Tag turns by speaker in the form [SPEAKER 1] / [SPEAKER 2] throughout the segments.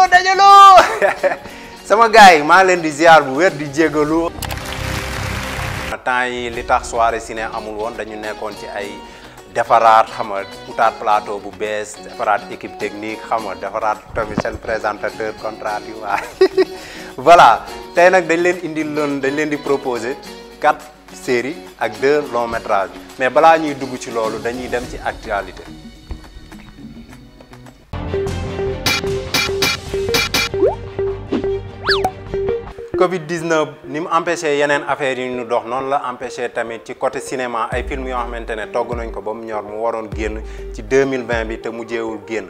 [SPEAKER 1] dajaloo sama gars yi maa leen di ziar bu wér di jégalu. temps yi li tax soirée ciné amul woon dañu nekkoon ci ay defaraat xam nga utaat plateau bu bees defaraat équipe technique xam nga defaraat tamit seen présentateur contrat yi waa voilà tey nag dañ leen di proposer 4 séries ak 2 longs métrages mais balaa ñuy dugg ci loolu dañuy dem ci actualité. Covid-19 ni mu empêché yeneen affaires yi ñu dox noonu la empêché tamit ci côté cinéma ay film yoo xamante ne togg nañ ko ba mu ñor mu waroon génn ci 2020 bi te mujjeewul génn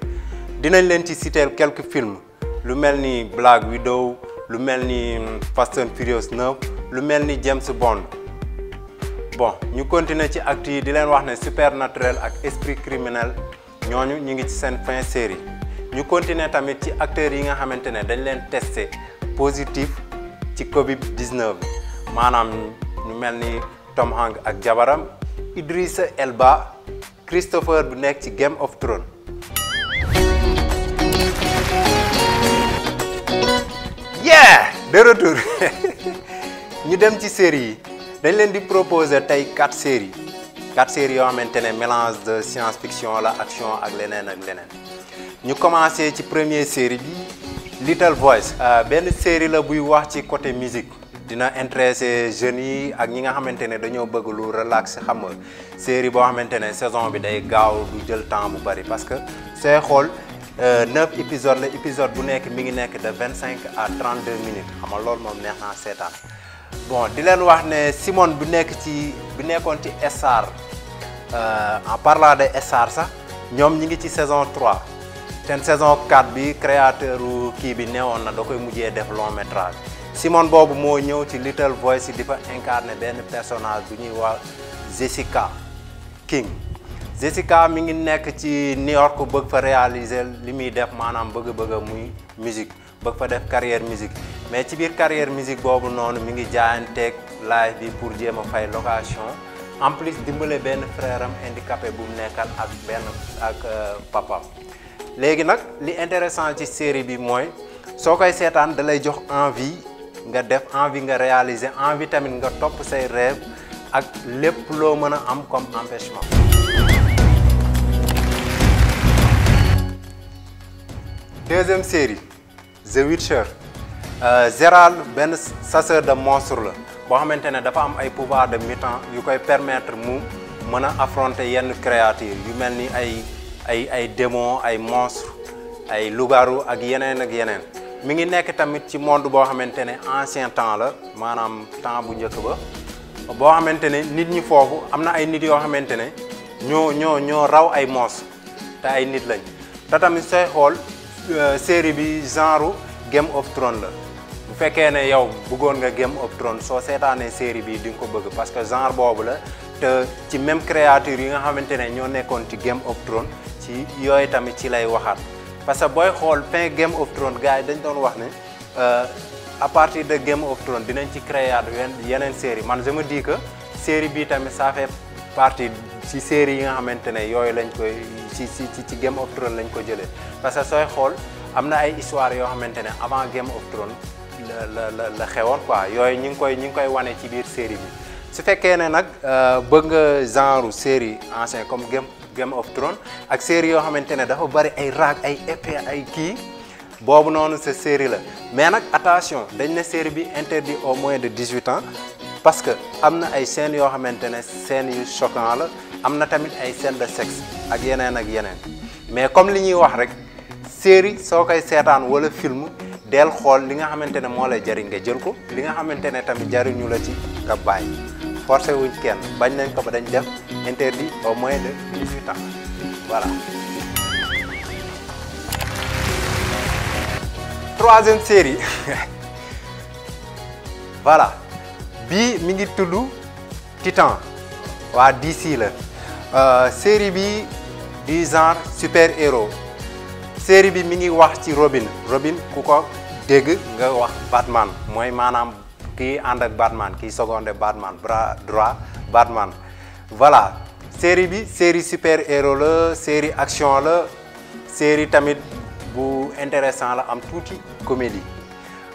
[SPEAKER 1] dinañ leen ci citer quelques films lu mel ni Black Widow lu mel ni Fast and Furious 9 lu mel ni James Bond. Bon ñu continuer ci actu yi di leen wax ne Supernatural ak Esprit criminel ñooñu ñu ngi ci seen fin série ñu continuer tamit ci acteurs yi nga xamante ne dañ leen testé positif ci Covid-19 maanaam ñu mel ni Tom Hanks ak jabaram Idrissa Elba Christopher bu nekk ci Game of Thrones. De retour ñu dem ci série yi dañ leen di proposer tey 4 séries yoo xamante ne mélange de science fiction la action ak leneen ñu commencé ci première série bi Little Voice. benn série la buy wax ci côté musique dina intéressé jeunes yi ak ñi nga xamante ne dañoo bëgg lu relax xam nga série boo xamante ne saison bi day gaaw du jël temps bu bari parce que sooy xool 9 épisodes la épisode bu nekk mi ngi nekk de 25 à 32 minutes xam nga loolu moom neex naa seetaan. Bon di leen wax ne Simone bu nekkoon ci Star en parlant de Star sax ñoom ñi ngi ci saison 3 ten saison 4 bi créateur kii bi neewoon na da koy mujjee def long métrage Simone boobu moo ñëw ci Little Voice di fa incarner benn personnage bu ñuy wax Jessica King. Jessica mi ngi nekk ci New York bëgg fa réaliser li muy def maanaam bëgg muy musique bëgg fa def carrière musique mais ci biir carrière musique boobu noonu mi ngi jaayanteeg live bi pour jéem a fay location en plus dimbale benn frère am handicapé bu mu nekkal ak papam léegi nag li intéressant ci série bi mooy soo koy seetaan da lay jox envie nga def envie nga réaliser envie tamit nga topp say rêve ak lépp loo mën a am comme empêchement. Deuxième série The Witcher. Geralt benn chasseur de monstre la boo xamante ne dafa am ay pouvoir de mutant yu koy permettre mu mën a affronter yenn créatures yu mel ni ay démons ay monstres ay loup-garou ak yeneen mi ngi nekk tamit ci monde boo xamante ne ancien temps la maanaam temps bu njëkk ba boo xamante ne nit ñi foofu am na ay nit yoo xamante ne ñoo raw ay monstres te ay nit lañ te tamit sooy xool série bi genre Game of Thrones la bu fekkee ne yow bëggoon nga Game of Thrones soo seetaanee série bi di nga ko bëgg parce que genre boobu la te ci même créature yi nga xamante ne ñoo nekkoon ci Game of Thrones ci yooyu tamit ci lay waxaat parce que booy xool fin Game of Thrones gars yi dañ doon wax ne à partir de Game of Thrones dinañ ci créer yeneen série man je me dis que série bi tamit ça fait partie ci série yi nga xamante ne yooyu lañ koy ci Game of Thrones lañ ko jëlee parce que sooy xool am na ay histoire yoo xamante ne avant Game of Thrones la xewoon quoi yooyu ñi ngi koy wane ci biir série bi su fekkee ne nag bëgg nga genre série ancien comme Game of Thrones ak série yoo xamante ne dafa bari ay raag ay épée ay kii boobu noonu sa série la mais nag attention dañ ne série bi interdit au moins de 18 ans parce que am na ay scènes yoo xamante ne scènes yu choquant la am na tamit ay scènes de sexe ak yeneen mais comme li ñuy wax rek série soo koy seetaan wala film del xool li nga xamante ne moo lay jariñ nga jël ko li nga xamante ne tamit jariñu la ci nga bàyyi forcé wuñ kenn bañ nañ ko ba dañ def interdit au moins de 18 ans voilà. Troisième série voilà bii mi ngi tudd Titan waa DC la série bi du genre super héros série bi mi ngi wax ci Robin ku ko dégg nga wax Batman mooy maanaam kii ànd ak Batman kii secondé Batman bras droit Batman voilà série bi série super héros la série action la série tamit bu intéressant la am tuuti comédie.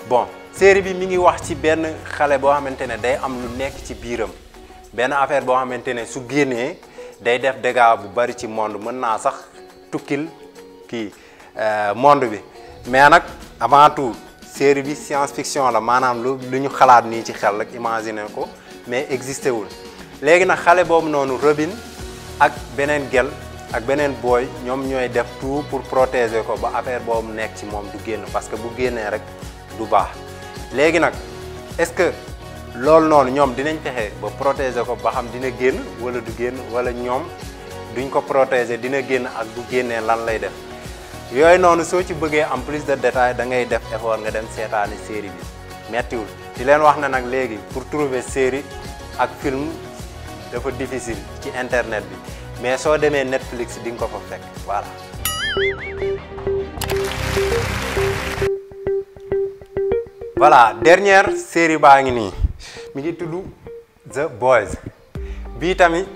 [SPEAKER 1] Bon série bi mi ngi wax ci benn xale boo xamante ne day am lu nekk ci biiram benn affaire boo xamante ne su génnee day def dégâts bu bari ci monde mën naa sax tukkil kii monde bi mais nag avant tout série bi science fiction la maanaam lu ñu xalaat nii ci xel rek imaginer ko mais existé wul léegi nag xale boobu noonu Robin ak beneen gel ak beneen booy ñoom ñooy def tout pour protéger ko ba affaire boobu nekk ci moom du génn parce que bu génnee rek du baax léegi nag est-ce que loolu noonu ñoom dinañ fexe ba protéger ko ba xam dina génn wala du génn wala ñoom duñ ko protéger dina génn ak bu génnee lan lay def yooyu noonu soo ci bëggee am plus de détails da ngay def effort nga dem seetaani série bi mettiwul di leen wax ne nag léegi pour trouver série ak film dafa difficile ci internet bi mais soo demee Netflix di nga ko fa fekk voilà. Voilà dernière série baa ngi nii mi ngi tudd The Boys bii tamit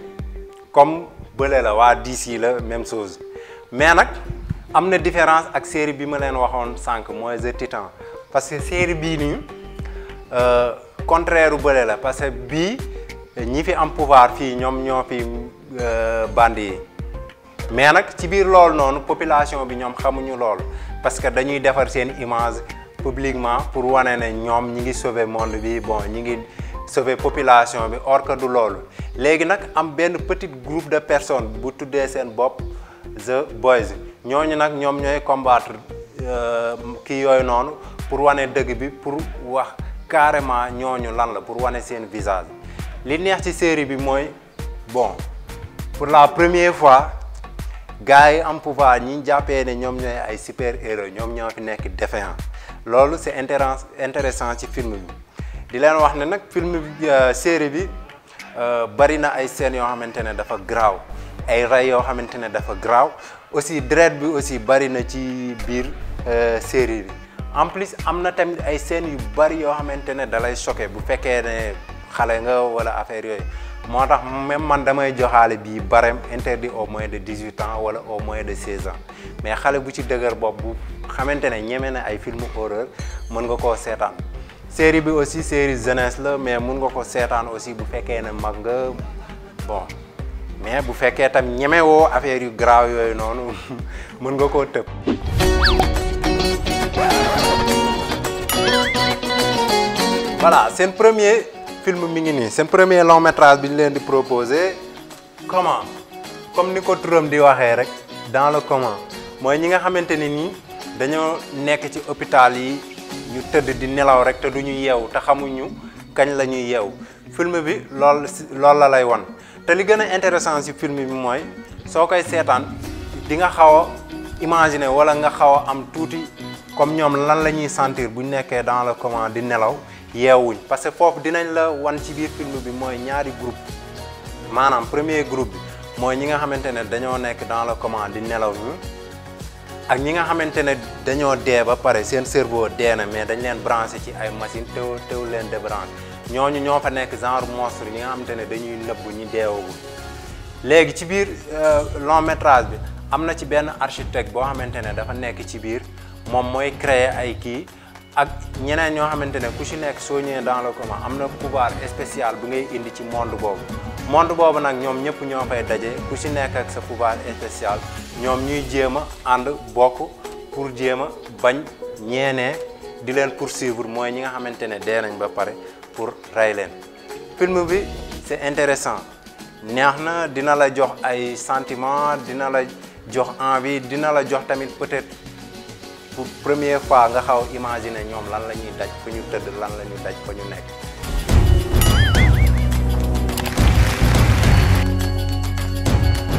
[SPEAKER 1] comme bële la waa DC la même chose mais nag am na différence ak série bi ma leen waxoon sànq mooy The Titan parce que série bii nii contraire u bële la parce que bii ñi fi am pouvoir fii ñoom ñoo fi bandi yi mais nag ci biir loolu noonu population bi ñoom xamuñu loolu parce que dañuy defar seen image publiquement pour wane ne ñoom ñi ngi sauver monde bi bon ñi ngi sauver population bi or que du loolu léegi nag am benn petit groupe de personnes bu tuddee seen bopp The Boys ñooñu nag ñoom ñooy combattre kii yooyu noonu pour wane dëgg bi pour wax carrément ñooñu lan la pour wane seen visage li neex ci série bi mooy bon pour la première fois gars yi am pouvoir ñi jàppee ne ñoom ñooy ay super héros ñoom ñoo fi nekk défaillant loolu c'est intéressant ci film bi di leen wax ne nag film bi série bi bari na ay scènes yoo xamante ne dafa graaw ay rey yoo xamante ne dafa graaw aussi deret bi aussi bari na ci biir série bi en plus am na tamit ay scènes yu bari yoo xamante ne dalay choqué bu fekkee ne xale nga wala affaire yooyu moo tax même man damay joxaale bii barème interdit au moins de 18 ans wala au moins de 16 ans mais xale bu ci dëgër bopp bu xamante ne ñeme na ay film horreur mën nga koo seetaan série bi aussi série jeunesse la mais mën nga ko seetaan aussi bu fekkee ne mag nga bon mais bu fekkee tam ñeme woo affaire yu grave yooyu noonu mën nga koo tëb. Voilà seen premier film mi ngi nii seen premier long métrage bi ñu leen di proposer comment comme ni ko turam di waxee rek dans le comment mooy ñi nga xamante ne nii dañoo nekk ci hôpital yi ñu tëdd di nelaw rek te du ñu yeewu te xamuñu kañ la ñuy yeewu film bi loolu la lay wan te li gën a intéressant ci film bi mooy soo koy seetaan di nga xaw a imaginer wala nga xaw a am tuuti comme ñoom lan la ñuy sentir bu ñu nekkee dans le comment di nelaw yeewuñ parce que foofu dinañ la wan ci biir film bi mooy ñaari groupe maanaam premier groupe bi mooy ñi nga xamante ne dañoo nekk dans le comment di nelaw ñu ak ñi nga xamante ne dañoo dee ba pare seen cerveau dee na mais dañ leen branché ci ay machine teew leen débranché ñooñu ñoo fa nekk genre monstre ñi nga xamante ne dañuy nëbb ñi deewagul léegi ci biir long métrage bi am na ci benn architecte boo xamante ne dafa nekk ci biir moom mooy créer ay kii ak ñeneen ñoo xamante ne ku ci nekk soo ñëwee dans le comment am na pouvoir spécial bu ngay indi ci monde boobu nag ñoom ñëpp ñoo fay daje ku ci nekk ak sa pouvoir spécial ñoom ñuy jéem a ànd bokk pour jéem a bañ ñeenee di leen poursuivre mooy ñi nga xamante ne dee nañ ba pare pour rey leen. film bi c'est intéressant neex na dina la jox ay sentiments dina la jox envie dina la jox tamit peut-être pour première fois nga xaw imaginer ñoom lan la ñuy daj fa ñu tëdd lan la ñuy daj fa ñu nekk.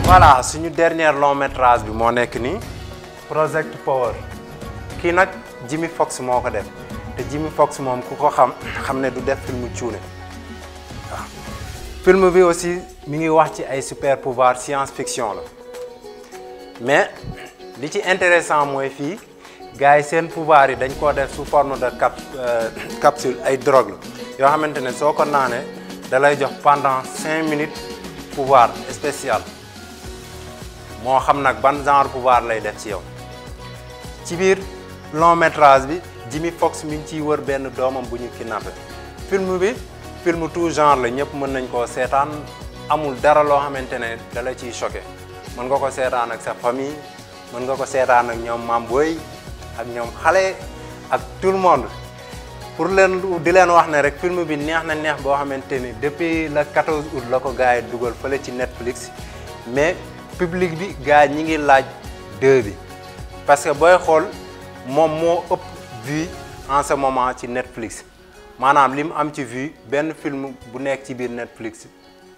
[SPEAKER 1] voilà suñu dernier long métrage bi moo nekk nii Project Power kii nag Jimmy Fox moo ko def te Jimmy Fox moom ku ko xam ne du def film cuune waaw film bi aussi mi ngi wax ci ay super pouvoir science fiction la mais li ci intéressant mooy fii gars yi seen pouvoir yi dañ koo def sous forme de capsule ay drogue la yoo xamante ne soo ko naanee da lay jox pendant 5 minutes pouvoir spécial moo xam nag ban genre pouvoir lay def ci yow ci biir long métrage bi Jimmy Fox mi ngi ciy wër benn doomam bu ñu kidnappé film bi film tout genre la ñëpp mën nañ koo seetaan amul dara loo xamante ne da la ciy choqué mën nga ko seetaan ak sa famille mën nga ko seetaan ak ñoom Mame Boye ak ñoom xale ak tout le monde pour leen di leen wax ne rek film bi neex na neex boo xamante ni depuis le 14 août la ko gars yi dugal fële ci Netflix mais public bi gars yi ñi ngi laaj 2 bi parce que booy xool moom moo ëpp vue en ce moment ci Netflix maanaam li mu am ci vue benn film bu nekk ci biir Netflix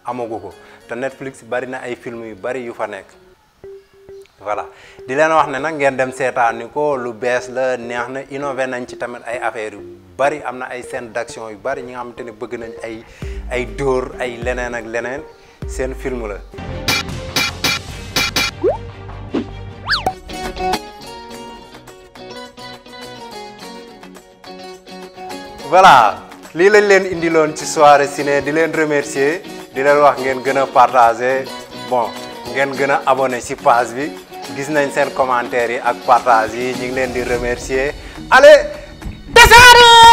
[SPEAKER 1] amagu ko te Netflix bari na ay film yu bari yu fa nekk voilà di leen wax ne nag ngeen dem seetaani ko lu bees la neex na innové nañ ci tamit ay affaires yu bari am na ay scènes d'action yu bari ñi nga xamante ne bëgg nañ ay dóor ay leneen ak leneen seen film la. voilà lii lañ leen indiloon ci soirée ciné di leen remercier di leen wax ngeen gën a partager bon ngeen gën a abonné ci page bi gis nañ seen commentaires yi ak partage yi ñu ngi leen di remercier allez tasaare